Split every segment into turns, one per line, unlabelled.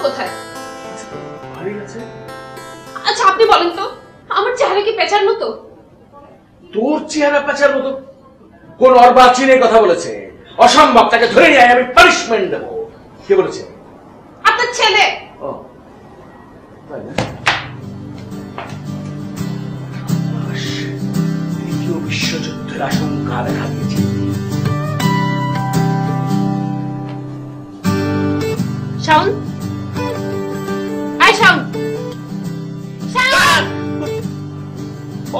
কোথায়? আচ্ছা আপনি বলেন তো, আমার চেহারা কি পেঁচার মতো?
তোর চেহারা পেঁচার মতো? কোন অর্বাচীনের কথা বলেছে? অসম্ভব, তাকে ধরে নিয়ে আমি পানিশমেন্ট দেব। কে বলেছে?
আপনার ছেলে।
ও তাই না? দ্বিতীয় বিশ্বযুদ্ধের আশঙ্কা দেখা দিয়েছে।
শাওন, আয় শাওন। শাওন!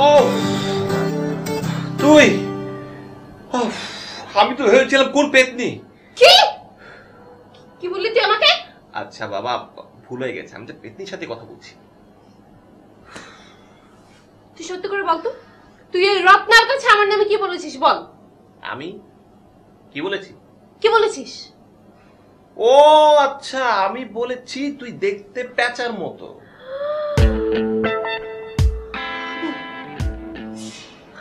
ও তুই? আমি তো ভেবেছিলাম কোন পেতনি।
কি কি বললি তুই আমাকে?
আচ্ছা বাবা, ভুল হয়ে গেছে, আমি তো পেতনির সাথে কথা বলছি।
তুই সত্যি করে বল তো, তুই এই রত্নার কাছে আমার নামে কি বলেছিস? বল।
আমি কি বলেছি?
কি বলেছিস?
ও আচ্ছা, আমি বলেছি তুই দেখতে প্যাঁচার মতো।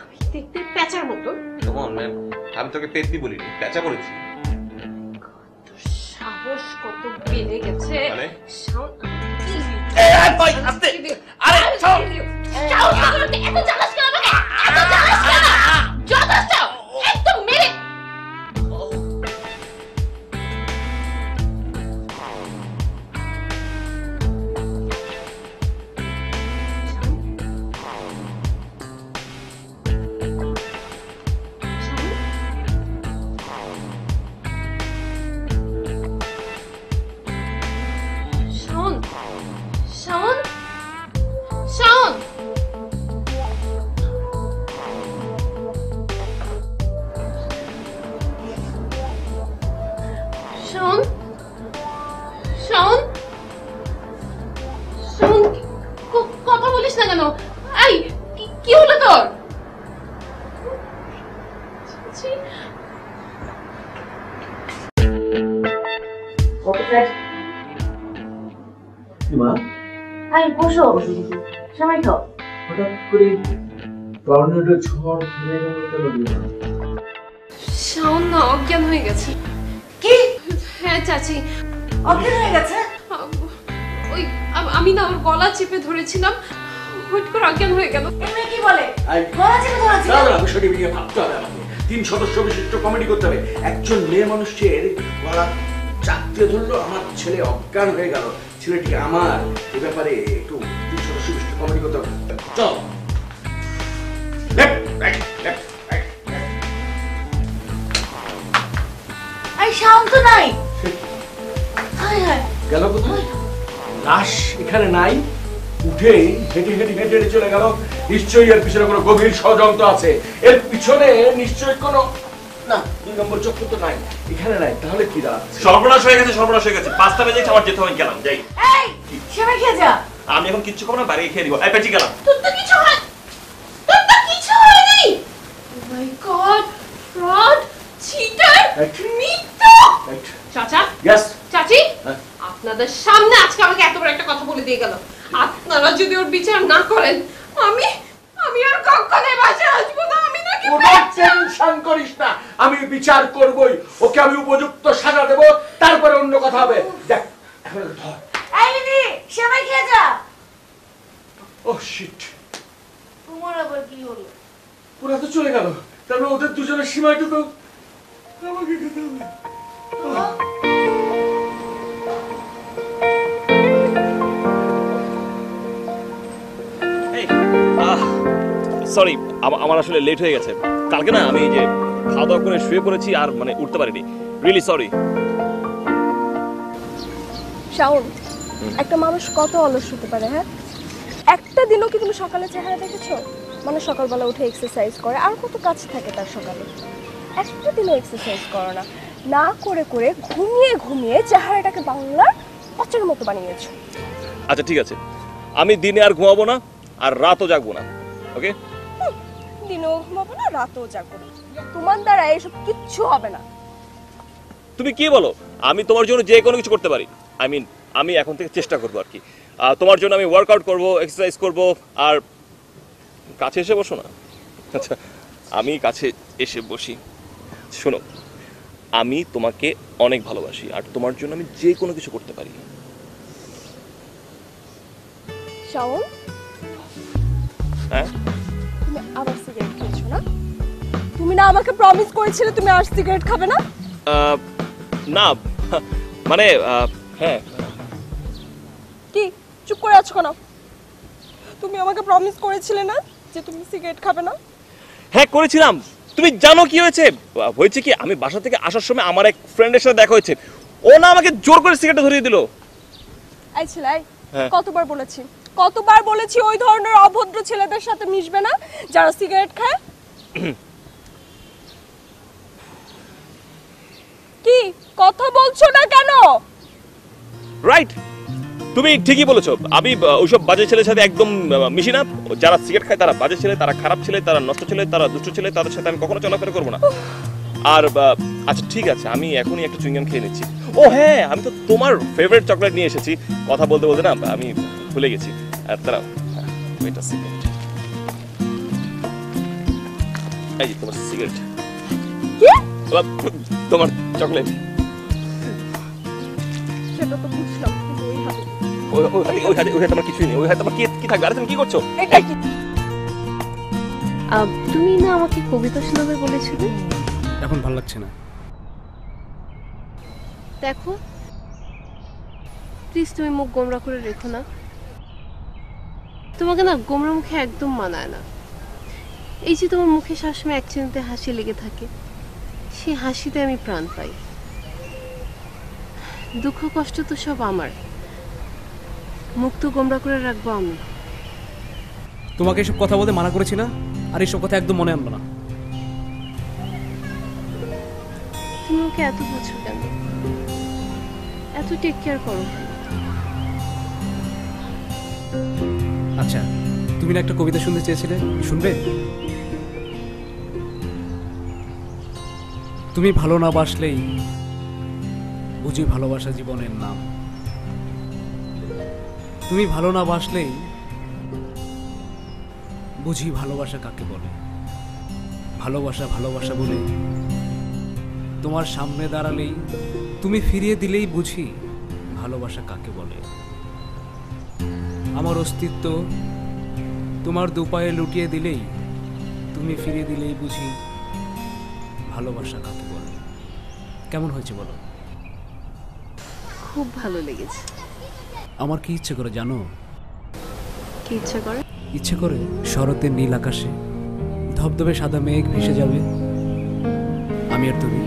আমি দেখতে প্যাঁচার মতো?
কেমন ম্যাম, আমি তোকে পেতনি বলিনি, প্যাঁচা বলেছি।
সাহস কত বেড়ে গেছে!
মানে?
শাওন,
আরে
শাওন, এত জ্বালাস কেন আমাকে? এত জ্বালাস কেন? যথেষ্ট! একদম মেরে শাওন, শাওন, শাওন! শাওন, শাওন, শাওন, কথা বলিস না কেন? এই কি হলো তোর?
বসো, সময় খাও।
হঠাৎ করে টর্নেডো ঝড় ঘুরে গেল কেন?
শাওন না অজ্ঞান হয়ে গেছে।
কি?
হ্যাঁ চাচি,
অজ্ঞান হয়ে গেছে?
ওই আমি না ওর গলা চেপে ধরেছিলাম, হুট করে অজ্ঞান হয়ে গেল।
এমনি কি বলে? গলা চেপে ধরেছিল?
না বিষয়টি নিয়ে ভাবতে হবে আমাকে। 3 সদস্য বিশিষ্ট কমিটি করতে হবে। একজন মেয়ে মানুষের গলা চাপতে ধরলো, আমার ছেলে অজ্ঞান হয়ে গেল, ছেলেটি আমার। এ ব্যাপারে একটু 3 সদস্য বিশিষ্ট কমিটি করতে হবে। চল।
এই শাওন তো নাই। হায় হায়,
গেল কোথায়? লাশ এখানে নাই, উঠে হেঁটে হেঁটে হেঁটে হেঁটে চলে গেল। নিশ্চয়ই এর পিছনে কোনো গভীর ষড়যন্ত্র আছে। এর পিছনে নিশ্চয়ই কোনো, না 2 নম্বর চক্র তো নাই, এখানে নাই। তাহলে কি দাঁড়াচ্ছে?
সর্বনাশ হয়ে গেছে, সর্বনাশ হয়ে গেছে। 5টা বেজে আমার যেতে হবে, গেলাম যাই।
এই সেবা খেয়ে যা।
আমি এখন কিচ্ছু খাবো না, বাইরে খেয়ে দিব। এই পেঁচি গেলাম।
তোর তো কিছু হয়, তোর তো কিছু হয়নি। ও মাই গড, ফ্রড, চিটার, মিথ্যা। চাচা,
ইয়েস
চাচি, আপনাদের সামনে আজকে আমাকে এত বড় একটা কথা বলে দিয়ে গেল। আপনারা যদি ওর বিচার না করেন, আমি আর কখনোই বাসায় আসবো না। আমি নাকি
টেনশন করিস না, আমি বিচার করবই। ওকে আমি উপযুক্ত সাজা দেব, তারপরে অন্য কথা হবে। দেখ এখন ধর।
এই দিদি, সেবা খেয়ে যা।
ও শিট,
তোমার আবার কি হলো?
ওরা তো চলে গেল, তারপরে ওদের দুজনের সীমাটা তো আমাকে খেতে হবে।
সরি, আমার আসলে লেট হয়ে গেছে। কালকে না আমি যে খাওয়া দাওয়া করে শুয়ে পড়েছি, আর মানে উঠতে পারিনি। Really sorry.
শাওন, একটা মানুষ কত অলস হতে পারে? হ্যাঁ, একটা দিনও কি তুমি সকালে চেহারা দেখেছো? মানে সকালবেলা উঠে এক্সারসাইজ করে, আর কত কাজ থাকে তার সকালে। একটা দিনও এক্সারসাইজ করো না, না করে করে ঘুমিয়ে ঘুমিয়ে চেহারাটাকে বাংলার পচের মতো বানিয়েছো।
আচ্ছা ঠিক আছে, আমি দিনে আর ঘুমাবো না, আর রাতও জাগবো না। ওকে?
দিনও ঘুমাবো না, রাতও জাগবো না। তোমার দ্বারা এসব কিচ্ছু হবে না।
তুমি কি বলো? আমি তোমার জন্য যে কোনো কিছু করতে পারি। আই মিন, আমি এখন থেকে চেষ্টা করবো আর কি। তোমার জন্য আমি ওয়ার্কআউট করবো, এক্সারসাইজ করবো। আর কাছে এসে বসো না। আচ্ছা, আমি কাছে এসে বসি। শোনো, আমি তোমাকে অনেক ভালোবাসি, আর তোমার জন্য আমি যে কোনো কিছু করতে পারি।
শাওন,
হ্যাঁ
তুমি আবার সিগারেট খেয়েছো না? তুমি না আমাকে প্রমিস করেছিলে তুমি আর সিগারেট খাবে না?
না মানে হ্যাঁ।
কি চুপ করে আছো কেন? তুমি আমাকে প্রমিস করেছিলে না যে তুমি সিগারেট খাবে না?
হ্যাঁ করেছিলাম। তুমি জানো কি হয়েছে? হয়েছে কি, আমি বাসা থেকে আসার সময় আমার এক ফ্রেন্ডের সাথে দেখা হয়েছে। ও না আমাকে জোর করে সিগারেট ধরিয়ে দিল।
এই ছেলে,
হ্যাঁ।
কতবার বলেছি ওই ধরনের অভদ্র ছেলেদের সাথে মিশবে না যারা সিগারেট খায়। কি কথা বলছো না কেন?
রাইট, তুমি ঠিকই বলেছো। আমি ওইসব বাজে ছেলের সাথে একদম মিশি না। যারা সিগারেট খায় তারা বাজে ছেলে, তারা খারাপ ছেলে, তারা নষ্ট ছেলে, তারা দুষ্ট ছেলে, তাদের সাথে আমি কখনো চলাফেরা করবো না। আর আচ্ছা ঠিক আছে, আমি এখনই একটা চুইংগাম খেয়ে নিচ্ছি। ও হ্যাঁ, আমি তো তোমার ফেভারিট চকলেট নিয়ে এসেছি। কথা বলতে বলতে না আমি ভুলে গেছি। তারা ওয়েট আ সেকেন্ড, এই যে তোমার সিগারেট,
কি?
তোমার চকলেট।
সেটা তো বুঝলাম, কিন্তু ওই হাতে
ওই হাতে আমার কিছুই নেই। ওই হাতে আমার কি থাকবে? আরে তুমি কি করছো?
এটা কি?
তুমি না আমাকে কবিতা শোনাবে বলেছিলে?
এখন ভালো লাগছে না।
দেখো প্লিজ, তুমি মুখ গোমরা করে রেখো না। তোমাকে না গোমরা মুখে একদম মানায় না। এই যে তোমার মুখে সবসময় এক চিন্তায় হাসি লেগে থাকে, সেই হাসিতে আমি প্রাণ পাই। দুঃখ কষ্ট তো সব আমার, মুখ তো গোমরা করে রাখবো আমি।
তোমাকে এসব কথা বলতে মানা করেছি না? আর এসব কথা একদম মনে আনবো না।
তুমি ওকে এত বোঝো কেন? এত টেক কেয়ার করো?
আচ্ছা, তুমি না একটা কবিতা শুনতে চেয়েছিলে, শুনবে? তুমি ভালো না বাসলেই বুঝি ভালোবাসা জীবনের নাম। তুমি ভালো না বাসলেই বুঝি ভালোবাসা কাকে বলে। ভালোবাসা ভালোবাসা বলে তোমার সামনে দাঁড়ালেই, তুমি ফিরিয়ে দিলেই বুঝি ভালোবাসা কাকে বলে। আমার অস্তিত্ব তোমার দুপায়ে লুটিয়ে দিলেই, তুমি ফিরিয়ে দিলেই বুঝি ভালোবাসা কাকে বলে। কেমন হয়েছে বলো?
খুব ভালো লেগেছে।
আমার কি ইচ্ছে করে জানো?
কি ইচ্ছা করে?
ইচ্ছে করে শরতের নীল আকাশে ধবধবে সাদা মেঘ ভেসে যাবে, আমি আর তুমি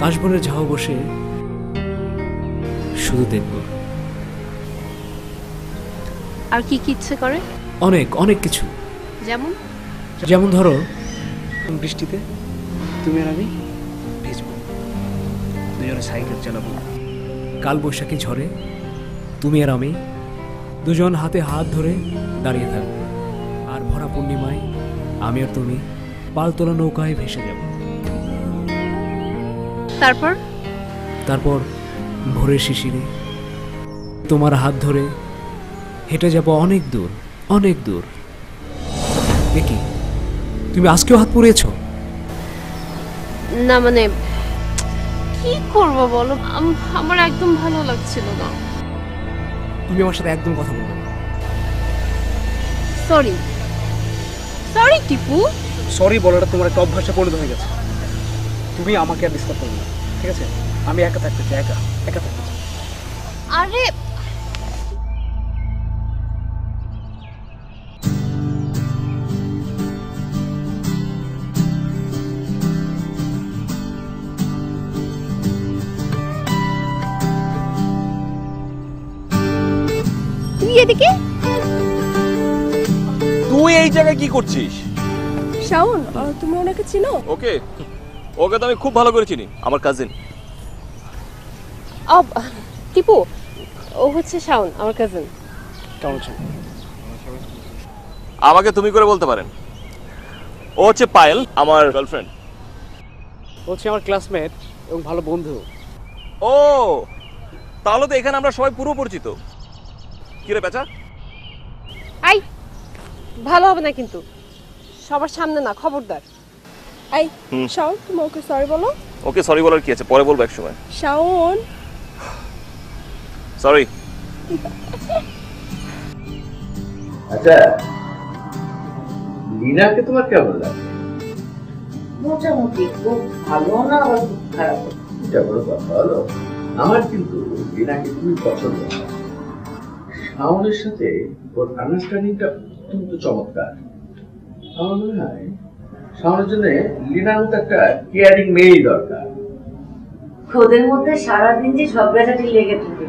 কাশবনের ঝাউ বসে শুধু দেখব।
আর কি কি ইচ্ছে করে?
অনেক অনেক কিছু।
যেমন?
যেমন ধরো, বৃষ্টিতে তুমি আর আমি ভিজবো, দুজনে সাইকেল চালাবো। কাল বৈশাখী ঝড়ে তুমি আর আমি দুজন হাতে হাত ধরে দাঁড়িয়ে থাকবো। আর ভরা পূর্ণিমায় আমি আর তুমি পালতোলা নৌকায় ভেসে যাব।
তারপর?
তারপর ভোরের শিশিরে তোমার হাত ধরে হেঁটে যাব অনেক দূর, অনেক দূর। দেখি তুমি আজকেও হাত পুড়িয়েছ?
না মানে কি করব বলো, আমার একদম ভালো লাগছিল না।
তুমি আমার সাথে একদম কথা বলবে না।
Sorry sorry Tipu.
সরি বলাটা তোমার একটা অভ্যাসে পরিণত হয়ে গেছে। তুমি আমাকে আর ডিস্টার্ব করবে না, ঠিক আছে? আমি একা থাকতে চাই, একা একা থাকতে চাই।
আরে তুই এদিকে?
তুই এই জায়গায় কি করছিস?
শাওন, তুমি ওনাকে চিনো?
ওকে, ওকে তো আমি খুব ভালো করে চিনি, আমার কাজিন।
টিপু, ও হচ্ছে শাওন, আমার কাজিন।
কেমন আছো?
আমাকে তুমি করে বলতে পারেন। ও হচ্ছে পায়েল, আমার গার্লফ্রেন্ড।
হচ্ছে আমার ক্লাসমেট এবং ভালো বন্ধু।
ও তাহলে তো এখানে আমরা সবাই পুরো পরিচিত। কি রে পেঁচা?
আই ভালো হবে না কিন্তু, সবার সামনে না, খবরদার।
এই শাওন, তুমি ওকে সরি বলো।
ওকে সরি বলার কি আছে, পরে বলবো এক সময়।
শাওন,
সরি।
আচ্ছা, লীনাকে তোমার কেমন লাগে?
মোটামুটি, খুব ভালো না আবার খুব খারাপ।
এটা বড় কথা হলো, আমার কিন্তু লীনাকে খুবই পছন্দ হয়। শাওনের সাথে ওর আন্ডারস্ট্যান্ডিংটা অত্যন্ত চমৎকার। আমার মনে হয় শাওনের জন্য লীনার মতো একটা কেয়ারিং মেয়েই দরকার।
ওদের মধ্যে সারাদিন যে ঝগড়াঝাটি লেগে থাকে,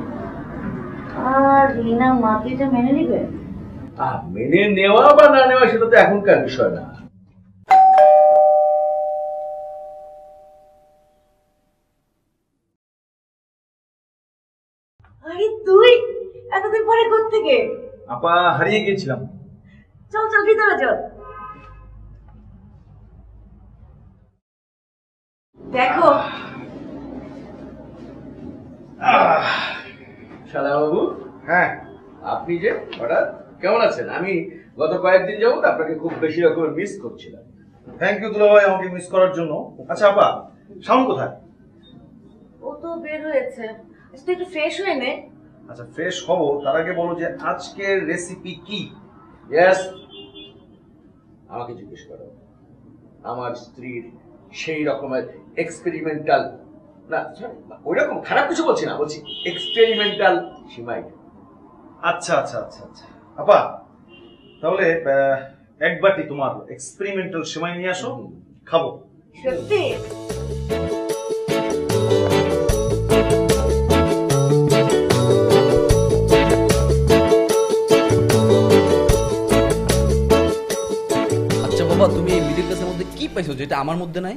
আর রিনা মাকে এটা মেনে নিবে?
মেনে নেওয়া বা না নেওয়া সেটা তো এখনকার বিষয় না।
আরে তুই এতদিন পরে কোত্থেকে?
আপা, হারিয়ে গিয়েছিলাম।
চল চল ভিতরে চল। দেখো
শালা বাবু,
হ্যাঁ,
আপনি যে হঠাৎ কেমন আছেন? আমি গত কয়েকদিন যাবত আপনাকে খুব বেশি রকমের মিস করছিলাম।
থ্যাংক ইউ দুলা ভাই আমাকে মিস করার জন্য। আচ্ছা আপা, শাওন কোথায়?
ও তো বের হয়েছে। আচ্ছা তুই একটু ফ্রেশ হয়ে নে।
আচ্ছা ফ্রেশ হব, তার আগে বলো যে আজকের রেসিপি কি?
ইয়েস, আমাকে জিজ্ঞেস করো। আমার স্ত্রীর সেই রকমের এক্সপেরিমেন্টাল, না ওই রকম খারাপ কিছু বলছি না, বলছি এক্সপেরিমেন্টাল সিমাই।
আচ্ছা আচ্ছা আচ্ছা আচ্ছা আপা, তাহলে এক বাটি তোমার এক্সপেরিমেন্টাল সেমাই নিয়ে আসো, খাবো।
সত্যি?
আচ্ছা বাবা, তুমি এই মিডিল ক্লাসের মধ্যে কি পাইছো যেটা আমার মধ্যে নাই?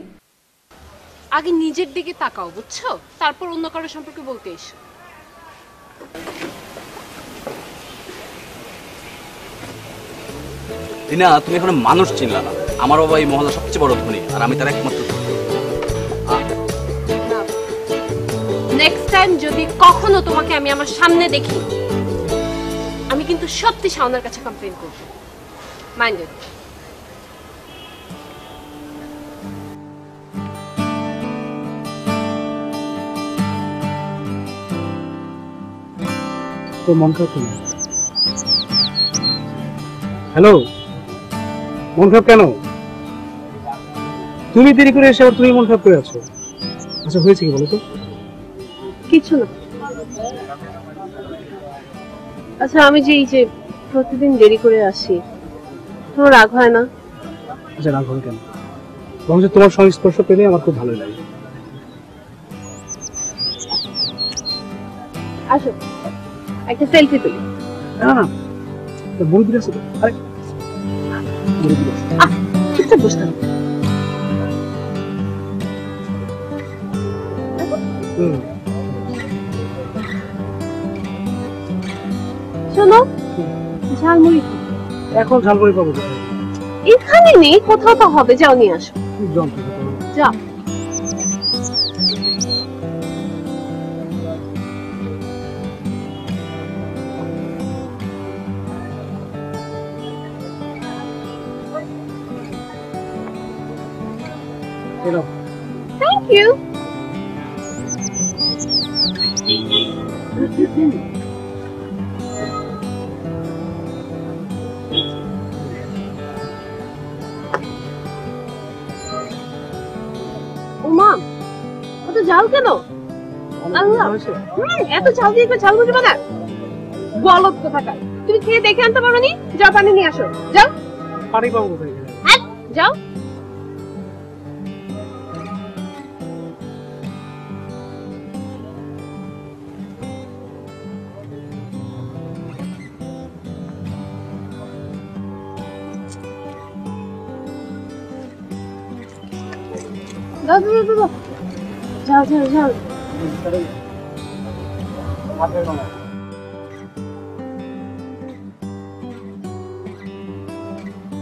আগে নিজের দিকে তাকাও, বুঝছো? তারপর অন্য কারো সম্পর্কে বলতে এসো।
টিনা, তুমি এখন মানুষ চিনলা না। আমার বাবা এই মহল্লার সবচেয়ে বড় ধনী, আর আমি তার একমাত্র পুত্র।
নেক্সট টাইম যদি কখনো তোমাকে আমি আমার সামনে দেখি, আমি কিন্তু সত্যি শাওনের কাছে কমপ্লেইন করব। মাইন্ডেড।
তো মন খারাপ কেন? হ্যালো, মন খারাপ কেন? তুমি দেরি করে এসে আবার তুমি মন খারাপ করে আছো। আচ্ছা হয়েছে কি বলো তো?
কিছু না। আচ্ছা আমি যে প্রতিদিন দেরি করে আসি, তোমার রাগ হয় না?
আচ্ছা রাগ হবে কেন? বরং তোমার সংস্পর্শ পেলে আমার খুব ভালো লাগে।
আসো একটা সেলফি তুলি।
না না, মুরগি আছে তো। আরে মুরগি আছে।
চুপচাপ বসে থাকো। শোনো, ঝালমুড়ি
এখন ঝালমুড়ি পাবো কোথায়?
এখানে নেই, কোথাও তো হবে, যাও নিয়ে আসো। যাও। Thank you. ওমা, এত ঝাল কেন? আল্লাহ, এত ঝাল দিয়ে ঝাল বুঝবে না? বলদ কোথাকার, তুমি খেয়ে দেখে আনতে পারো নি? যাও পানি নিয়ে আসো, যাও।
পানি পাবো কোথায়?
যাও। যাও যাও যাও।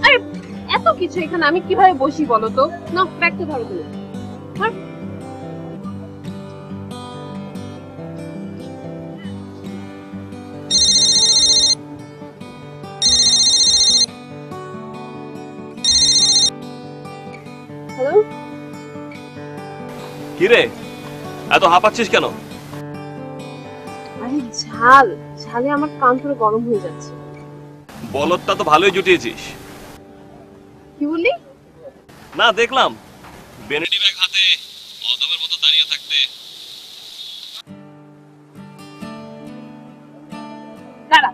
আরে এত কিছু এখানে, আমি কিভাবে বসি বলো তো? না ব্যাগটা ধরো তুমি। হ্যালো,
কিরে এত হাঁপাচ্ছিস কেন?
আরে ঝালে আমার কান পুরো গরম হয়ে যাচ্ছে।
বলদটা তো ভালোই জুটিয়েছিস।
কি বললি?
না, দেখলাম বেনেডি ব্যাগ হাতে অদমের মতো দাঁড়িয়ে থাকতে।
দাঁড়া,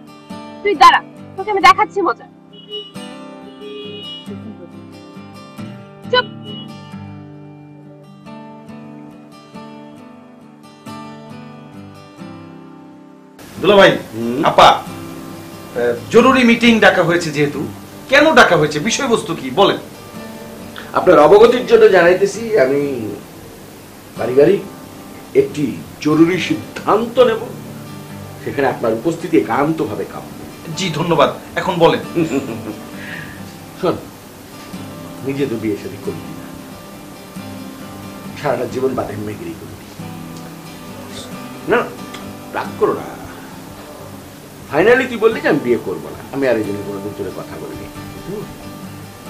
তুই দাঁড়া, তোকে আমি দেখাচ্ছি মজা। চুপ।
দুলা ভাই, আপা, জরুরি মিটিং ডাকা হয়েছে যেহেতু, কেন ডাকা হয়েছে, বিষয়বস্তু কি বলেন?
আপনার অবগতির জন্য জানাইতেছি, আমি পারিবারিক একটি জরুরি সিদ্ধান্ত নেব, সেখানে আপনার উপস্থিতি একান্তভাবে কাম্য।
জি ধন্যবাদ, এখন বলেন।
শোন, নিজে তো বিয়ে শাদী করবি না, সারাটা জীবন বাদাম মেগিরি করবি না, রাগ করো না। ফাইনালি তুই বললি যে আমি বিয়ে করবো না, আমি আর এই জন্য কোনোদিন তোর কথা বলিনি।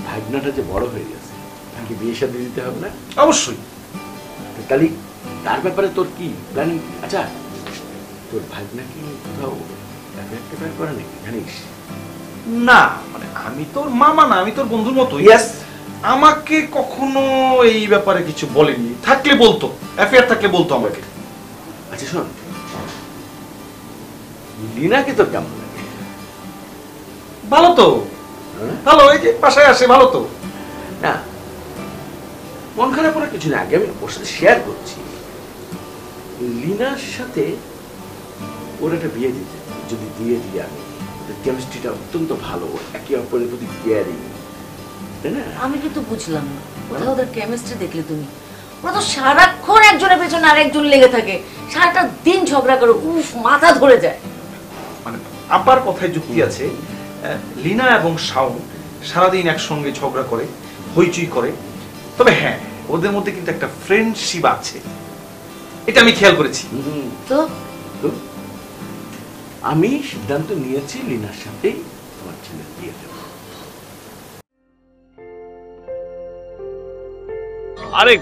ভাবনাটা যে বড় হয়ে গেছে, তাকে বিয়ে শাদী দিতে হবে না?
অবশ্যই।
তাহলে তার ব্যাপারে তোর কি প্ল্যানিং? আচ্ছা, তোর ভাবনা কি কোথাও একটা করে নাকি জানিস?
না মানে আমি তোর মামা না, আমি তোর বন্ধুর মতো।
ইয়েস।
আমাকে কখনো এই ব্যাপারে কিছু বলেনি, থাকলে বলতো, অ্যাফেয়ার থাকলে বলতো আমাকে।
আচ্ছা শোন, লিনাকে তোর কেমন লাগে?
ভালো তো, ভালো, এই যে বাসায় আসে, ভালো তো।
না, মন খারাপ করার কিছু না, আগে আমি ওর সাথে শেয়ার করছি। লিনার সাথে ওর একটা বিয়ে দিতে, যদি দিয়ে দিই আমি, কেমিস্ট্রিটা অত্যন্ত ভালো, একে অপরের প্রতি কেয়ারিং, তাই না?
আমি কিন্তু বুঝলাম না, কোথাও ওদের কেমিস্ট্রি দেখলে তুমি? ওরা তো সারাক্ষণ একজনের পেছনে আরেকজন লেগে থাকে, সারাটা দিন ঝগড়া করে, উফ, মাথা ধরে যায়।
মানে আপার কথায় যুক্তি আছে, লিনা এবং শাওন সারাদিন একসঙ্গে ঝগড়া করে, হইচই করে। তবে হ্যাঁ, ওদের মধ্যে কিন্তু একটা ফ্রেন্ডশিপ আছে, এটা আমি খেয়াল করেছি।
তো
আমি সিদ্ধান্ত নিয়েছি লিনার সাথেই তোমার ছেলের বিয়ে দেব।
আরে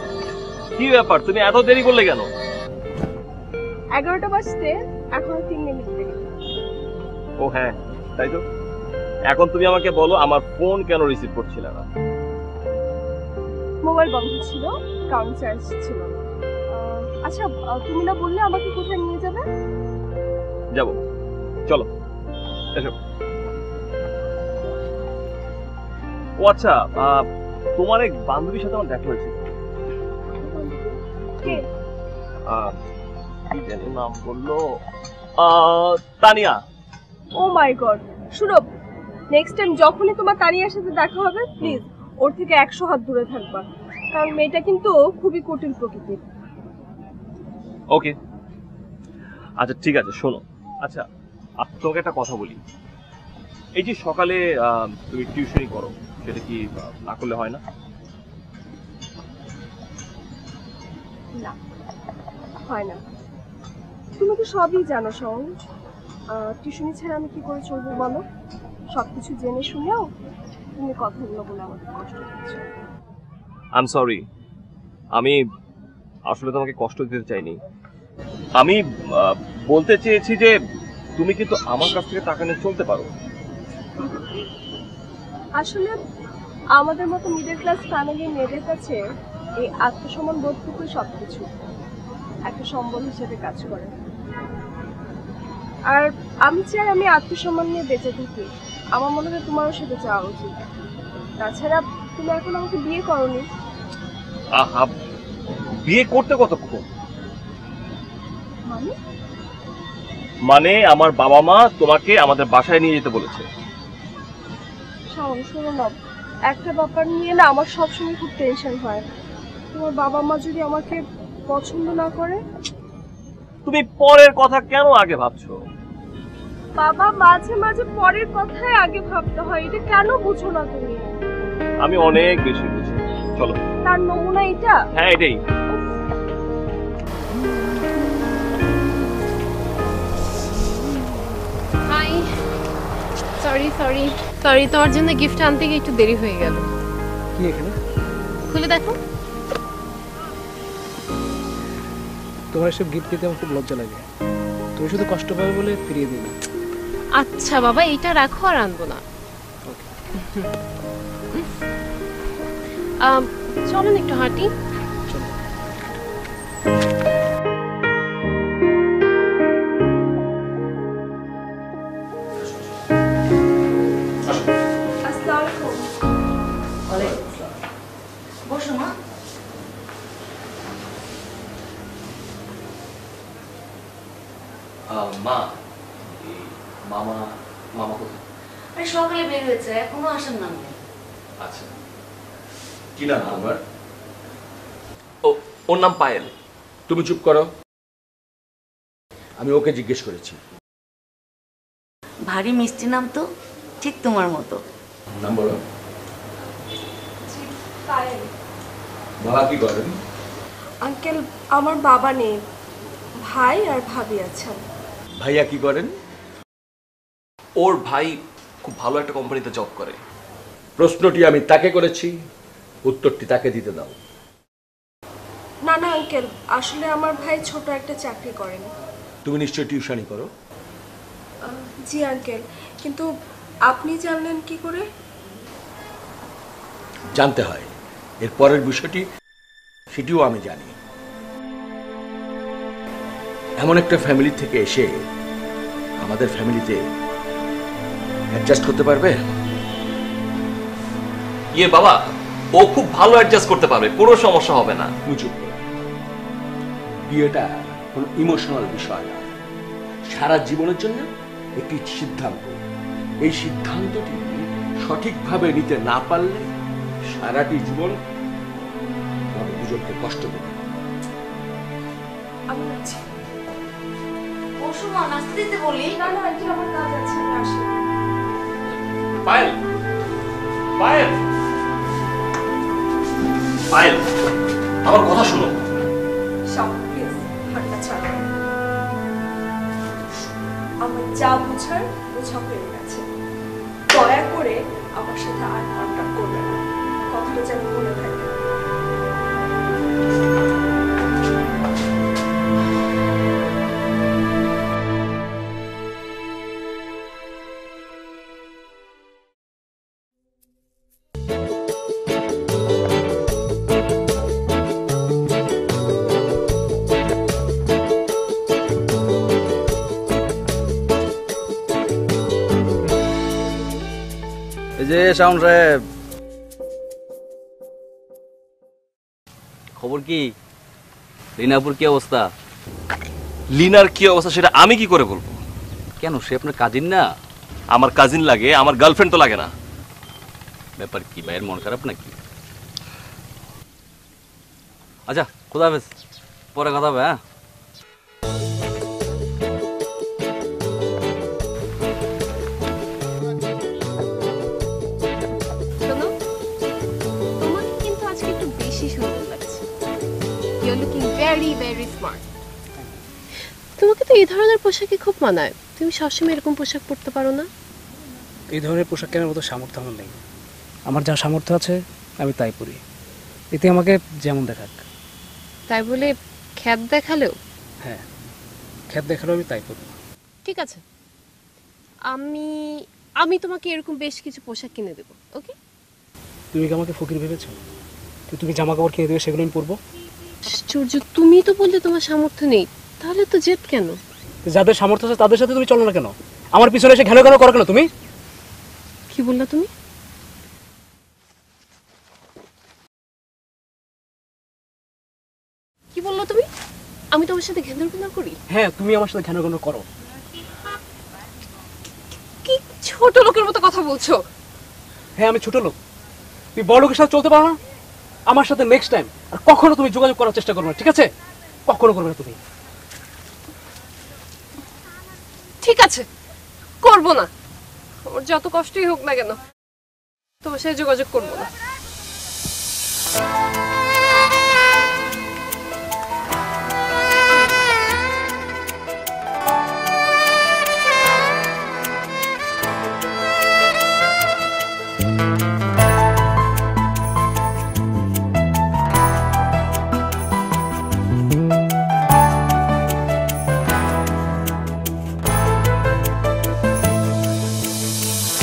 কি ব্যাপার, তুমি এত দেরি করলে কেন?
11টা বাজতে এখনো 3 মিনিট দেরি।
ও হ্যাঁ, তাই তো। এখন তুমি আমাকে বলো, আমার ফোন কেন রিসিভ করছিলে না?
মোবাইল বন্ধ ছিল, কারণ চার্জ ছিল না। আচ্ছা, তুমি না বললে আমাকে কোথায় নিয়ে যাবে?
যাবো, চলো এসো। ও আচ্ছা, তোমার এক বান্ধবীর সাথে আমার দেখা হয়েছিল।
কে?
কি জানি নাম বললো, তানিয়া।
ও মাই গড, শুনো, নেক্সট টাইম যখনই তোমার তানিয়ার সাথে দেখা হবে, প্লিজ ওর থেকে 100 হাত দূরে থাকবা, কারণ মেয়েটা কিন্তু খুবই কঠিন প্রকৃতির।
ওকে, আচ্ছা ঠিক আছে, শোনো। আচ্ছা, তোমাকে একটা কথা বলি, এই যে সকালে তুমি টিউশনি করো, সেটা কি না করলে হয় না?
না, হয় না। তুমি তো সবই জানো শাওন, টিউশনি ছাড়া আমি কি করে চলবো বলো? সবকিছু জেনে শুনেও তুমি কথাগুলো বলে আমাকে কষ্ট দিচ্ছ।
আই এম সরি, আমি আসলে তোমাকে কষ্ট দিতে চাইনি। আমি বলতে চেয়েছি যে তুমি কিন্তু আমার কাছ থেকে টাকা নিয়ে চলতে পারো।
আসলে আমাদের মতো মিডল ক্লাস ফ্যামিলির মেয়েদের কাছে এই আত্মসম্মান বোধটুকুই সবকিছু, একটা সম্বল হিসেবে কাজ করে। আর আমি চাই আমি আত্মসম্মান নিয়ে বেঁচে থাকি, আমার মনে হয় তোমারও সেটা চাওয়া উচিত। তাছাড়া তুমি এখন আমাকে বিয়ে করোনি।
আহা, বিয়ে করতে কতক্ষণ? মানে আমার বাবা মা তোমাকে আমাদের বাসায় নিয়ে যেতে বলেছে।
শাওন, শোনো না, একটা ব্যাপার নিয়ে না আমার সবসময় খুব টেনশন হয়। তোমার বাবা মা যদি আমাকে পছন্দ না করে?
তুমি পরের কথা কেন আগে ভাবছো?
বাবা, মাঝে মাঝে পরের কথাই আগে ভাবতে হয়, এটা কেন বুঝো না তুমি?
আমি অনেক বেশি বুঝি। চলো,
তার নমুনা এটা?
হ্যাঁ এটাই।
হাই, সরি সরি সরি, তোমার জন্য গিফট আনতে গিয়ে একটু দেরি হয়ে গেল।
কি এখানে?
খুলে দেখো।
তোমার এসব গিফট দিতে আমার খুব লজ্জা লাগে, তুমি শুধু কষ্ট পাবে বলে ফিরিয়ে দিই।
আচ্ছা বাবা, এটা রাখো আর আনবো না। চলেন একটু হাঁটি।
বসো মা।
মা মামা মামা কোথায়?
আরে সকালে বের হয়েছে, এখনো আসার নাম নেই।
আচ্ছা,
কি নাম তোমার?
ওর নাম পায়েল।
তুমি চুপ করো, আমি ওকে জিজ্ঞেস করেছি।
ভারী মিষ্টি নাম তো, ঠিক তোমার মতো।
নাম বলো। বাবা কি করেন?
আঙ্কেল আমার বাবা নেই, ভাই আর ভাবি আছেন।
ভাইয়া কি করেন?
ওর ভাই খুব ভালো একটা কোম্পানিতে জব করে।
প্রশ্নটি আমি তাকে করেছি, উত্তরটি তাকে দিতে দাও।
না না আঙ্কেল, আসলে আমার ভাই ছোট একটা চাকরি করেন।
তুমি নিশ্চয়ই টিউশনি করো?
জি আঙ্কেল, কিন্তু আপনি জানলেন কি করে?
জানতে হয়, এর পরের বিষয়টি সেটিও আমি জানি। এমন একটা ফ্যামিলি থেকে এসে আমাদের ফ্যামিলিতে অ্যাডজাস্ট করতে পারবে?
ইয়ে বাবা, ও খুব ভালো অ্যাডজাস্ট করতে পারবে, কোনো সমস্যা হবে না।
তুমি চুপ করো। বিয়েটা কোনো ইমোশনাল বিষয় না, সারা জীবনের জন্য একটি সিদ্ধান্ত। এই সিদ্ধান্তটি সঠিকভাবে নিতে না পারলে সারাটি জীবন আমাদের দুজনকে কষ্ট দেবে।
আমি আছি।
বসো মা, নাস্তা দিতে বলি।
না না আন্টি, আমার কাজ আছে, আমি আসি।
পায়েল, পায়েল, পায়েল, আমার কথা শোনো।
সব প্লিজ হাতটা ছাড়ো। আমার যা বুঝার বোঝা হয়ে গেছে, দয়া করে আমার সাথে আর কন্ট্যাক্ট করবে না, কথাটা যেন মনে থাকে।
এই যে শাওন সাহেব, খবর কি? রিনাপুর কি অবস্থা?
লিনার কি অবস্থা সেটা আমি কি করে বলবো?
কেন, সে আপনার কাজিন না?
আমার কাজিন লাগে, আমার গার্লফ্রেন্ড তো লাগে না।
ব্যাপার কি, ভাইয়ের মন খারাপ নাকি? আচ্ছা, খোদা হাফেজ, পরে কথা হবে। হ্যাঁ,
শোনো, তোমাকে কিন্তু আজকে একটু বেশি সুন্দর লাগছে। You are looking very very smart. তোমাকে তো এই ধরনের পোশাকে খুব মানায়। তুমি সবসময় এরকম পোশাক পরতে পারো না?
এই ধরনের পোশাক কেনার মতো সামর্থ্য আমার নেই। আমার যা সামর্থ্য আছে আমি তাই পরি, এতে আমাকে যেমন দেখাক।
তাই বলে খ্যাত দেখালেও?
হ্যাঁ, খ্যাত দেখালেও আমি তাই পরি।
ঠিক আছে, আমি আমি তোমাকে এরকম বেশ কিছু পোশাক কিনে দেবো। ওকে?
তুমি কি আমাকে ফকির ভেবেছো? তুমি জামা কাপড় কিনে দেবে, সেগুলো আমি পরবো?
আশ্চর্য, তুমি তো বললে তোমার সামর্থ্য নেই, তাহলে তো জেদ কেন?
যাদের সামর্থ্য আছে তাদের সাথে তুমি চলো না কেন? আমার পিছনে এসে ঘেন ঘেন করো কেন তুমি?
কি বললা তুমি? কি বললো তুমি? আমি তোমার সাথে ঘেন্দার ঘেন্দার করি?
হ্যাঁ, তুমি আমার সাথে ঘেন ঘেন করো।
কি ছোট লোকের মতো কথা বলছো?
হ্যাঁ, আমি ছোট লোক। তুমি বড় লোকের সাথে চলতে পারো না? আমার সাথে নেক্সট টাইম আর কখনো তুমি যোগাযোগ করার চেষ্টা করবে না, ঠিক আছে? কখনো করবে না তুমি।
ঠিক আছে, করবো না। ওর যত কষ্টই হোক না কেন, তোমার সাথে যোগাযোগ করবো না।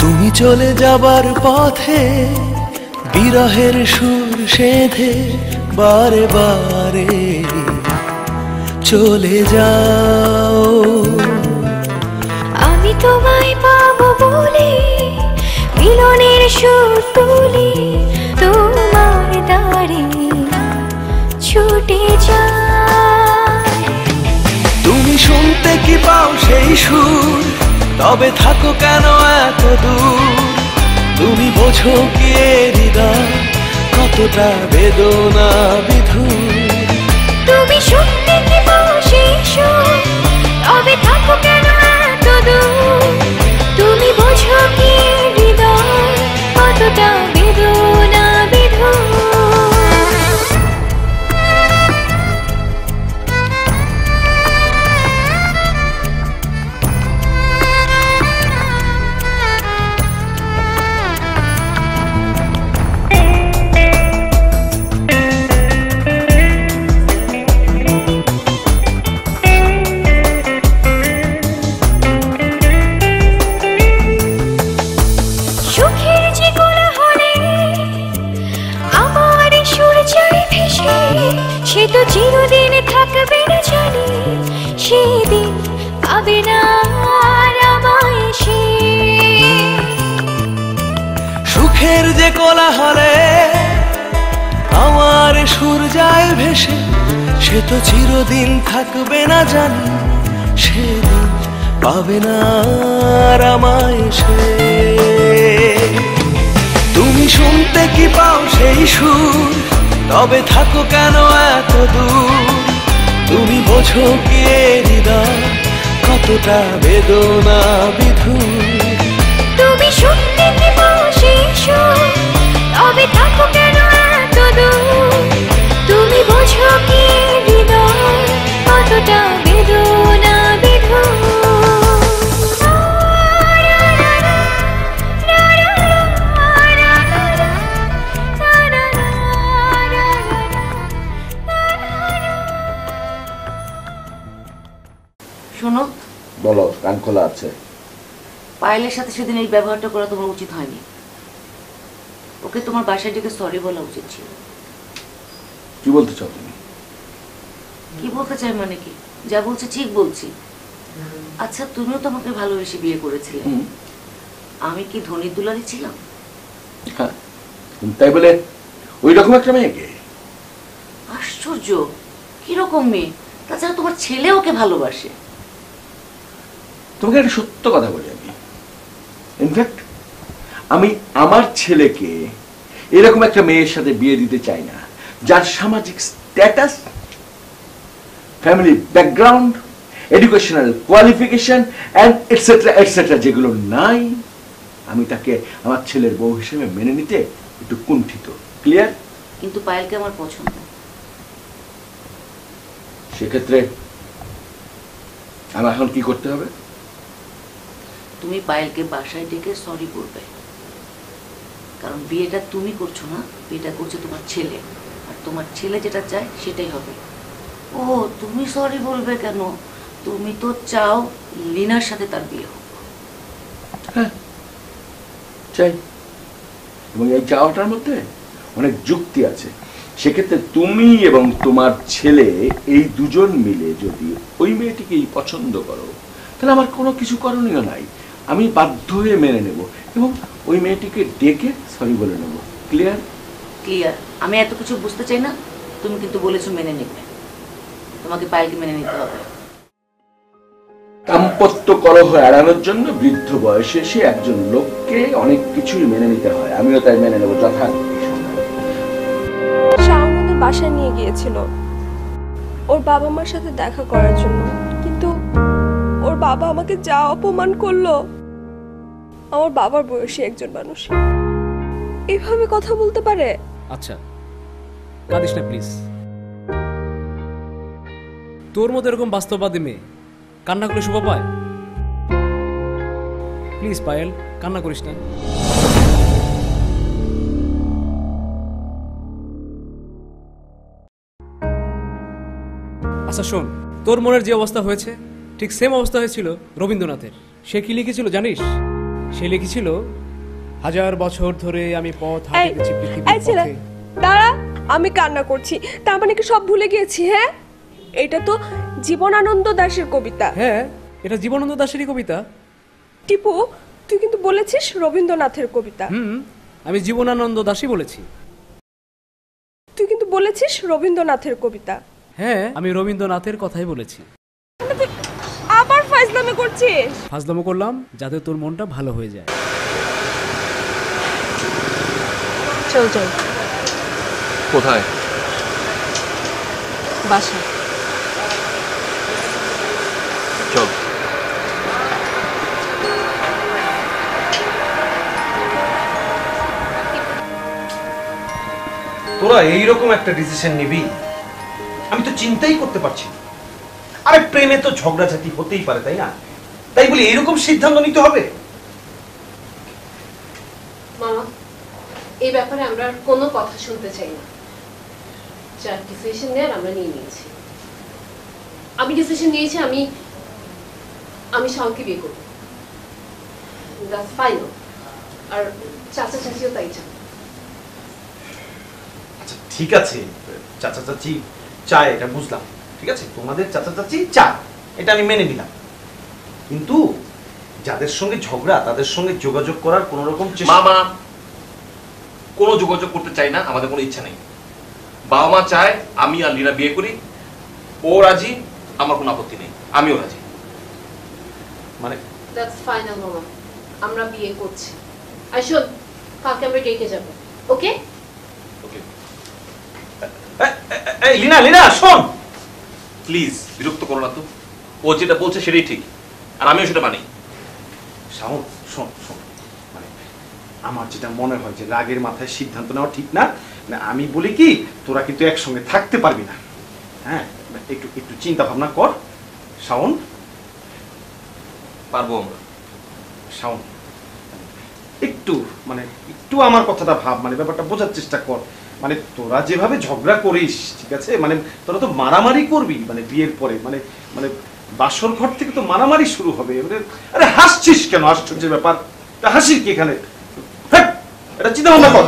তুমি চলে যাবার পথে বিরহের সুর সেধে বারে বারে চলে যাও।
আমি তোমায় পাবো বলে মিলনের সুর তুলে তোমার দ্বারে ছুটে যায়।
তুমি শুনতে কি পাও সেই সুর, তবে থাকো কেন এত দূর? তুমি বোঝো কি এ হৃদয় কতটা বেদনা বিধুর?
তুমি শুনতে কি পাও সেই সুর, তবে থাকো কেন এত দূর? তুমি বোঝো কি হৃদয় কতটা বেদনা বিধুর? সুখের যে কোলাহলে আমার সুর যায় ভেসে, সে তো চিরদিন থাকবে না জানি, সেদিন পাবে না আর আমায় সে।
সুখের যে কোলাহলে আমার সুর যায় ভেসে, সে তো চিরদিন থাকবে না জানি, সেদিন পাবে না আর আমায় সে। তুমি শুনতে কি পাও সেই সুর, তবে থাকো কেন এত দূর? তুমি বোঝো কি এ হৃদয় কতটা বেদনা বিধুর?
তুমি শুনতে কি পাও সেই সুর, তবে থাকো কেন এত দূর? তুমি বোঝো কি হৃদয় কতটা বেদনা বিধুর?
শোনো,
বলো, কান খোলা আছে।
পায়েলের সাথে সেদিন এই ব্যবহারটা করা তোমার উচিত হয়নি। ওকে তোমার বাসায় ডেকে সরি বলা উচিত ছিল।
কি বলতে চাও তুমি?
কি বলতে চাই মানে কি, যা বলছি ঠিক বলছি। আচ্ছা, তুমিও তো আমাকে ভালোবেসে বিয়ে করেছিলে, আমি কি ধনী দুলারি ছিলাম?
হ্যাঁ, তাই বলে ওই রকম একটা মেয়েকে?
আশ্চর্য, কিরকম মেয়ে? তাছাড়া তোমার ছেলে ওকে ভালোবাসে।
তোমাকে একটা সত্য কথা বলি, আমি ইনফ্যাক্ট আমি আমার ছেলেকে এরকম একটা মেয়ের সাথে বিয়ে দিতে চাই না, যার সামাজিক status, family background, educational qualification and etcetera etcetera যেগুলো নাই। আমি তাকে আমার ছেলের বউ হিসেবে মেনে নিতে একটু কুণ্ঠিত। ক্লিয়ার?
কিন্তু পায়েলকে আমার পছন্দ।
সেক্ষেত্রে আমার এখন কি করতে হবে?
তুমি পায়েলকে বাসায় ডেকে সরি বলবে, কারণ বিয়েটা তুমি করছো না, বিয়েটা করছে তোমার ছেলে, আর তোমার ছেলে যেটা চায় সেটাই হবে। ও, তুমি সরি বলবে কেন? তুমি তো চাও লিনার সাথে তার বিয়ে হোক।
হ্যাঁ, চাই, এবং এই চাওয়াটার মধ্যে অনেক যুক্তি আছে। সেক্ষেত্রে তুমি এবং তোমার ছেলে এই দুজন মিলে যদি ওই মেয়েটিকেই পছন্দ করো, তাহলে আমার কোনো কিছু করণীয় নাই। আমি বাধ্য হয়ে মেনে নেব এবং ওই মেয়েটিকে ডেকে সরি বলে নেব। ক্লিয়ার?
ক্লিয়ার। আমি এত কিছু বুঝতে চাই না, তুমি কিন্তু বলেছো মেনে নেবে। তোমাকে পায়েলকে মেনে নিতে হবে।
দাম্পত্য কলহ এড়ানোর জন্য বৃদ্ধ বয়সে এসে একজন লোককে অনেক কিছুই মেনে নিতে হয়। আমিও তাই মেনে নেব যথারীতি।
শাওন ওদের বাসায় নিয়ে গিয়েছিল ওর বাবা মার সাথে দেখা করার জন্য, কিন্তু ওর বাবা আমাকে যা অপমান করলো। আমার বাবার বয়সী একজন মানুষ এভাবে কথা বলতে পারে?
আচ্ছা, কাঁদিস না প্লিজ। তোর মতো এরকম বাস্তববাদী মেয়ে কান্না করলে শোভা পায়? প্লিজ পায়েল, কান্না করিস না। আচ্ছা শোন, তোর মনের যে অবস্থা হয়েছে ঠিক সেম অবস্থা হয়েছিল রবীন্দ্রনাথের। সে কি লিখেছিল জানিস? সে লিখেছিল, হাজার বছর ধরে আমি পথ হাঁটিয়েছি পৃথিবীর
এই ছেলে
পথে।
দাঁড়া, আমি কান্না করছি, তার মানে কি সব ভুলে গিয়েছি? হ্যাঁ, এটা তো জীবনানন্দ দাশের কবিতা।
হ্যাঁ, এটা জীবনানন্দ দাশেরই কবিতা।
টিপু, তুই কিন্তু বলেছিস রবীন্দ্রনাথের কবিতা।
আমি জীবনানন্দ দাশই বলেছি।
তুই কিন্তু বলেছিস রবীন্দ্রনাথের কবিতা।
হ্যাঁ, আমি রবীন্দ্রনাথের কথাই বলেছি।
আবার ফাজলামি করছিস?
ফাজলামো করলাম যাতে তোর মনটা ভালো হয়ে যায়।
চল চল
কোথায়?
বাসা।
চল।
তোরা এইরকম একটা ডিসিশন নিবি আমি তো চিন্তাই করতে পারছি না। আরে প্রেমে তো ঝগড়াঝাটি হতেই পারে, তাই না? তাই বলে এইরকম সিদ্ধান্ত নিতে হবে?
মামা, এই ব্যাপারে আমরা আর কোনো কথা শুনতে চাই না। যার ডিসিশন নেওয়ার আমরা নিয়ে নিয়েছি। আমি ডিসিশন নিয়েছি, আমি শাওনকে বিয়ে করব। That's final. আর চাচা চাচিও তাই চান।
আচ্ছা ঠিক আছে, চাচা চাচি চায় এটা বুঝলাম, ঠিক আছে, তোমাদের চাচা চাচি চায় এটা আমি মেনে নিলাম, কিন্তু যাদের সঙ্গে ঝগড়া তাদের সঙ্গে যোগাযোগ করার কোন রকম
মামা কোনো যোগাযোগ করতে চাই না, আমাদের কোনো ইচ্ছা নেই। বাবা মা চায় আমি আর লীনা বিয়ে করি, ও রাজি, আমার কোনো আপত্তি নেই, আমিও রাজি।
মানে
দ্যাটস ফাইনাল মামা, আমরা বিয়ে করছি। আর শোন, কালকে আমরা ডেটে যাব, ওকে?
এই লীনা, লীনা শোন
প্লিজ, বিরক্ত করো না তো। ও যেটা বলছে সেটাই ঠিক, আর আমিও সেটা মানি।
শাওন শোন শোন, মানে আমার যেটা মনে হয় যে রাগের মাথায় সিদ্ধান্ত নেওয়া ঠিক না। মানে আমি বলি কি, তোরা কিন্তু একসঙ্গে থাকতে পারবি না। হ্যাঁ, একটু একটু চিন্তা ভাবনা কর শাওন।
পারবো আমরা।
শাওন একটু মানে একটু আমার কথাটা ভাব, মানে ব্যাপারটা বোঝার চেষ্টা কর। মানে তোরা যেভাবে ঝগড়া করিস, ঠিক আছে, মানে তোরা তো মারামারি করবি মানে বিয়ের পরে, মানে মানে বাসর ঘর থেকে তো মারামারি শুরু হবে। আরে হাসছিস কেন? আশ্চর্যের ব্যাপার, হাসির কি এখানে? এটা চিন্তা ভাবনা কর।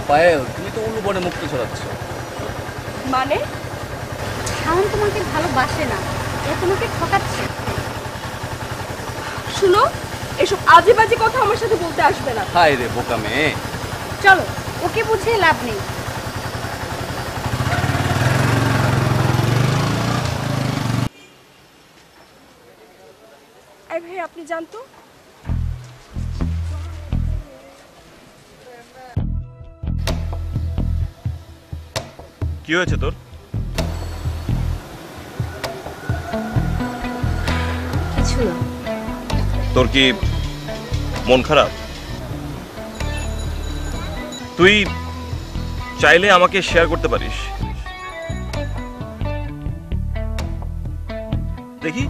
পায়েল, তুমি তো উল্লু বনে মুক্তি ছড়াচ্ছ।
মানে
শাওন তোমাকে ভালোবাসে না, ও তোমাকে ঠকাচ্ছে।
শুনো, এসব আজে বাজে কথা আমার সাথে বলতে আসবে না।
হায় রে বোকা মেয়ে।
চলো, ওকে বুঝিয়ে লাভ নেই।
এই ভাই, আপনি জানতো
কি হয়েছে তোর?
কিছু না।
তোর কি মন খারাপ? তুই চাইলে আমাকে শেয়ার করতে পারিস। দেখি।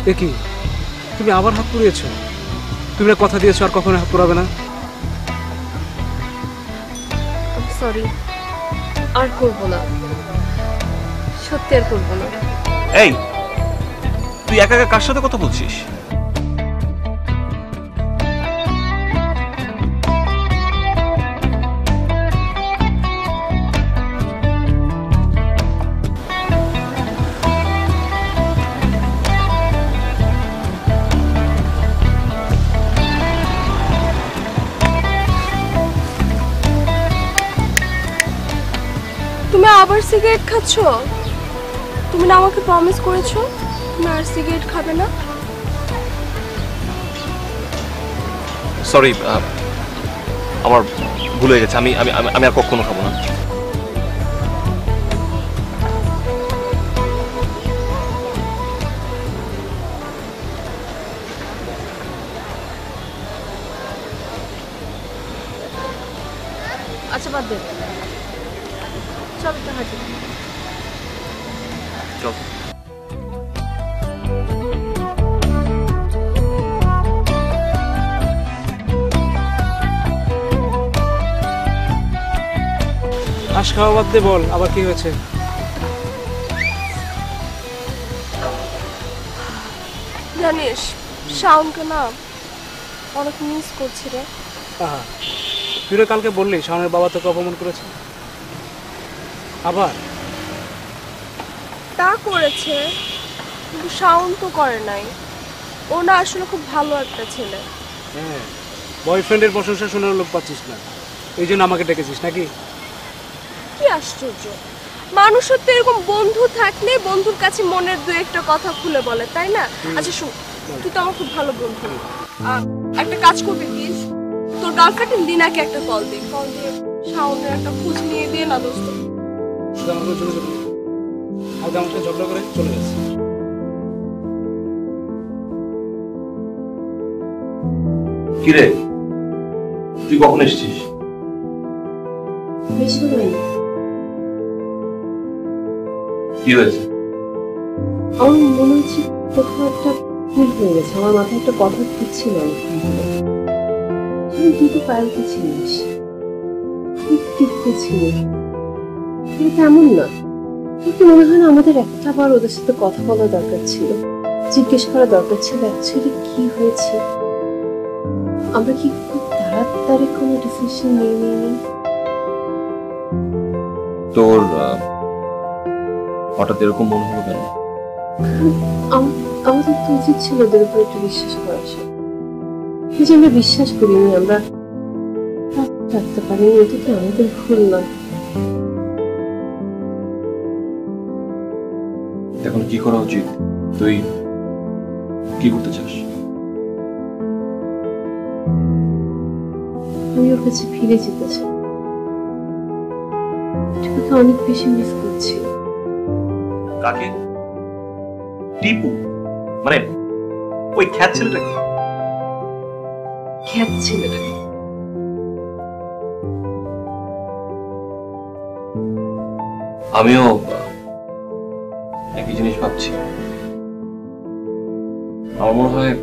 দেখি, তুমি আবার হাত পুড়িয়েছ। তুমি কথা দিয়েছো আর কখনো হাত পুরাবে না।
সরি, আর করবো না, সত্যি আর করবো না।
এই, তুই একা একা কার সাথে কথা বলছিস?
তুমি আবার সিগারেট খাচ্ছ? তুমি না আমাকে প্রমিস করেছো তুমি আর সিগারেট খাবে না?
সরি, আমার ভুল হয়ে গেছে। আমি আমি আমি আর কখনো খাবো না।
আচ্ছা, বাদ দে, চল তো হাঁটি।
চল।
ঘাস খাওয়া বাদ দে, বল আবার কি হয়েছে?
জানিস শাওনকে না অনেক মিস করছি রে।
আহা, তুই তো কালকে বললি শাওনের বাবা তোকে অপমান করেছে। আবার
তা করেছে, কিন্তু শাওন তো করে নাই। ও না আসলে খুব ভালো একটা ছেলে।
হ্যাঁ, বয়ফ্রেন্ডের প্রশংসা শোনার লোক পাচ্ছিস না, এই জন্য আমাকে ডেকেছিস নাকি?
কি আশ্চর্য, মানুষের তো এরকম বন্ধু থাকলে বন্ধুর কাছে মনের দু একটা কথা খুলে বলে, তাই না? আচ্ছা শোন, তুই তো আমার খুব ভালো বন্ধু, একটা কাজ করবি প্লিজ, তোর গার্লফ্রেন্ড লিনাকে একটা কল দে, কল দিয়ে শাওনের একটা খোঁজ নিয়ে দিয়ে না দোস্ত।
আমাকে চলে যাবে, আজ আমার সাথে ঝগড়া করে চলে গেছে।
কিরে, তুই কখন এসেছিস?
বেশি হয়নি।
কি হয়েছে?
আমার মনে হচ্ছে কোথাও একটা ভুল হয়ে গেছে, আমার মাথায় একটা কথা ঢুকছিল না। তুই তো পায়েলকে ছিলিস, ছিলিস, কিন্তু তেমন না। কিন্তু মনে হয় না আমাদের একটা বার ওদের সাথে কথা বলা দরকার ছিল, জিজ্ঞেস করা দরকার ছিল অ্যাকচুয়ালি কি হয়েছে। আমরা কি খুব তাড়াতাড়ি কোনো ডিসিশন নিয়ে নিই?
তোর হঠাৎ এরকম মনে হলো কেন?
আমাদের তো উচিত ছিল ওদের উপর একটু বিশ্বাস করা। এই যে আমরা বিশ্বাস করিনি, আমরা রাখতে পারিনি, এটা কি আমাদের ভুল না?
এখন কি করা উচিত? তুই কি করতে চাস?
আমি ওর কাছে ফিরে যেতে চাই, ওকে অনেক বেশি মিস করছি।
কাকে? টিপু? মানে ওই খ্যাত ছেলেটাকে?
খ্যাত ছেলেটাকে?
আমিও একই জিনিস ভাবছি। আমার মনে হয়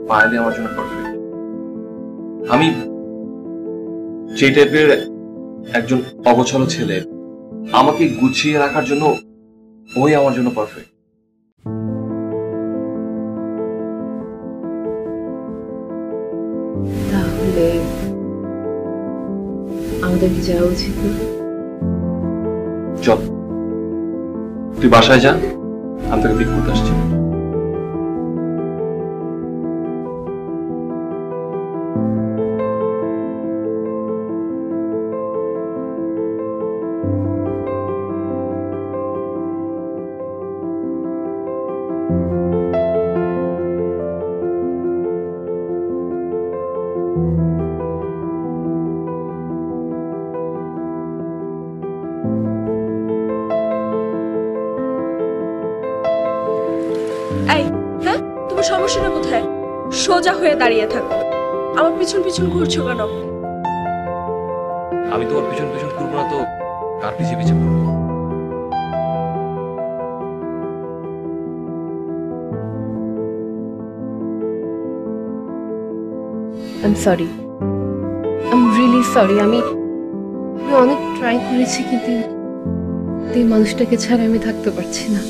পায়েলে আমার জন্য পারফেক্ট। আমি যে টাইপের একজন অগোছালো ছেলে, আমাকে গুছিয়ে রাখার জন্য ওই আমার জন্য পারফেক্ট।
তাহলে আমাদের কি যাওয়া উচিত না?
চল, তুই বাসায় যা, আমি তোকে পিক করতে আসছি।
এই হ্যাঁ, তোমার সমস্যাটা কোথায়? সোজা হয়ে দাঁড়িয়ে থাকো, আমার পিছন পিছন ঘুরছো কেন?
আমি তোমার পিছন পিছন ঘুরবো না তো কার পিছিয়ে পিছিয়ে ঘুরবো?
I'm sorry. I'm really sorry. আমি অনেক ট্রাই করেছি, কিন্তু এই মানুষটাকে ছাড়া আমি থাকতে পারছি না।